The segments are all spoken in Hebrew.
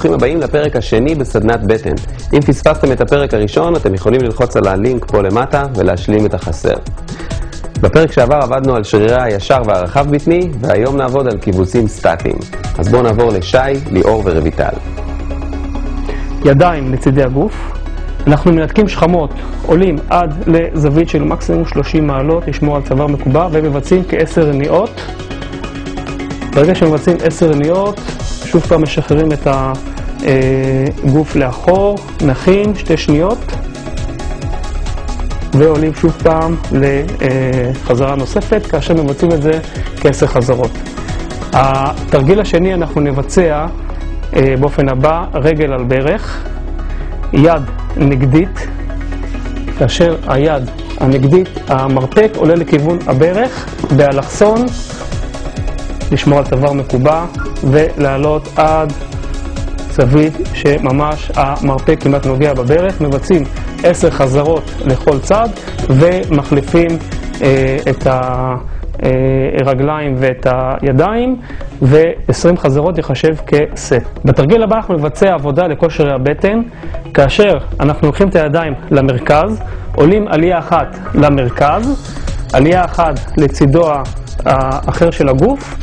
ברוכים הבאים לפרק השני בסדנת בטן. אם פספסתם את הפרק הראשון, אתם יכולים ללחוץ על הלינק פה למטה ולהשלים את החסר. בפרק שעבר עבדנו על שרירי הישר והרחב בטני, והיום נעבוד על קיבוצים סטטיים. אז בואו נעבור לשי, ליאור ורויטל. ידיים לצידי הגוף. אנחנו מנתקים שכמות, עולים עד לזווית של מקסימום 30 מעלות, לשמור על צוואר מקובע, ומבצעים כ10 רניעות. ברגע שמבצעים 10 רניעות, שוב פעם משחררים את הגוף לאחור, נחים 2 שניות, ועולים שוב פעם לחזרה נוספת, כאשר מבצעים את זה כ10 חזרות. התרגיל השני אנחנו נבצע באופן הבא, רגל על ברך, יד נגדית, כאשר היד הנגדית, המרפק עולה לכיוון הברך, באלכסון, לשמור על צוואר מקובע ולעלות עד זווית שממש המרפק כמעט נוגע בברך. מבצעים 10 חזרות לכל צד ומחליפים את הרגליים ואת הידיים, ו20 חזרות יחשב כסט. בתרגיל הבא אנחנו נבצע עבודה לכל שרירי הבטן, כאשר אנחנו לוקחים את הידיים למרכז, עולים עלייה אחת למרכז, עלייה אחת לצידו האחר של הגוף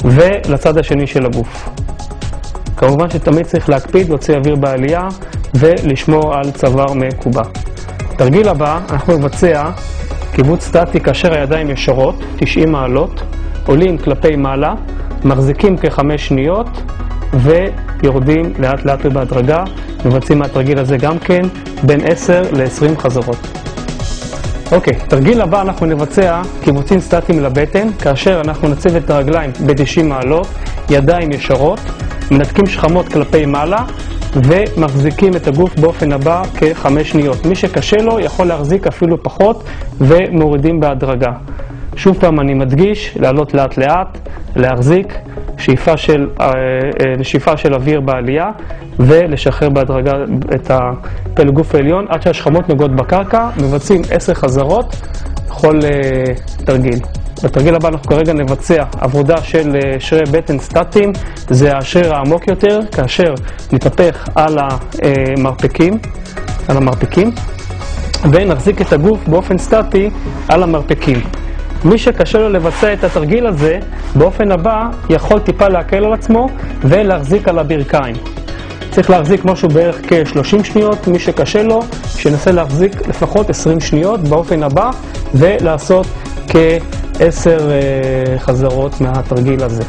ולצד השני של הגוף. כמובן שתמיד צריך להקפיד להוציא אוויר בעלייה ולשמור על צוואר מקובע. בתרגיל הבא אנחנו נבצע קיבוץ סטטי כאשר הידיים ישרות, 90 מעלות, עולים כלפי מעלה, מחזיקים כ5 שניות ויורדים לאט לאט ובהדרגה. מבצעים מהתרגיל הזה גם כן בין 10 ל-20 חזרות. אוקיי, תרגיל הבא אנחנו נבצע קיבוצים סטטיים לבטן, כאשר אנחנו נציב את הרגליים ב-90 מעלות, ידיים ישרות, מנתקים שכמות כלפי מעלה ומחזיקים את הגוף באופן הבא כ5 שניות. מי שקשה לו יכול להחזיק אפילו פחות ומורידים בהדרגה. שוב פעם אני מדגיש, לעלות לאט לאט, להחזיק, שאיפה של אוויר בעלייה ולשחרר בהדרגה את הפלג גוף העליון עד שהשכמות נוגעות בקרקע. מבצעים 10 חזרות בכל תרגיל. בתרגיל הבא אנחנו כרגע נבצע עבודה של שרירי בטן סטטיים, זה השריר העמוק יותר, כאשר נתהפך על המרפקים ונחזיק את הגוף באופן סטטי על המרפקים. מי שקשה לו לבצע את התרגיל הזה, באופן הבא יכול טיפה להקל על עצמו ולהחזיק על הברכיים. צריך להחזיק משהו בערך כ30 שניות, מי שקשה לו, שינסה להחזיק לפחות 20 שניות באופן הבא ולעשות כ10 חזרות מהתרגיל הזה.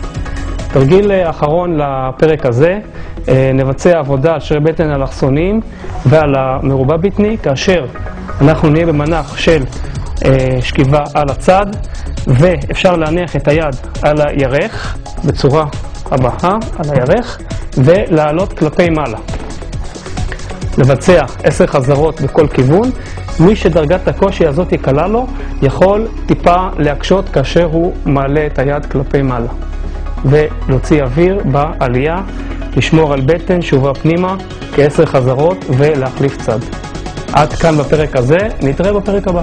תרגיל אחרון לפרק הזה, נבצע עבודה על שרירי בטן אלכסוניים ועל המרובע בטני, כאשר אנחנו נהיה במנח של שכיבה על הצד, ואפשר להניח את היד על הירך בצורה הבאה, על הירך, ולעלות כלפי מעלה. לבצע 10 חזרות בכל כיוון. מי שדרגת הקושי הזאת קלה לו, יכול טיפה להקשות כאשר הוא מעלה את היד כלפי מעלה. ולהוציא אוויר בעלייה, לשמור על בטן, שובה פנימה, כ10 חזרות ולהחליף צד. עד כאן בפרק הזה, נתראה בפרק הבא.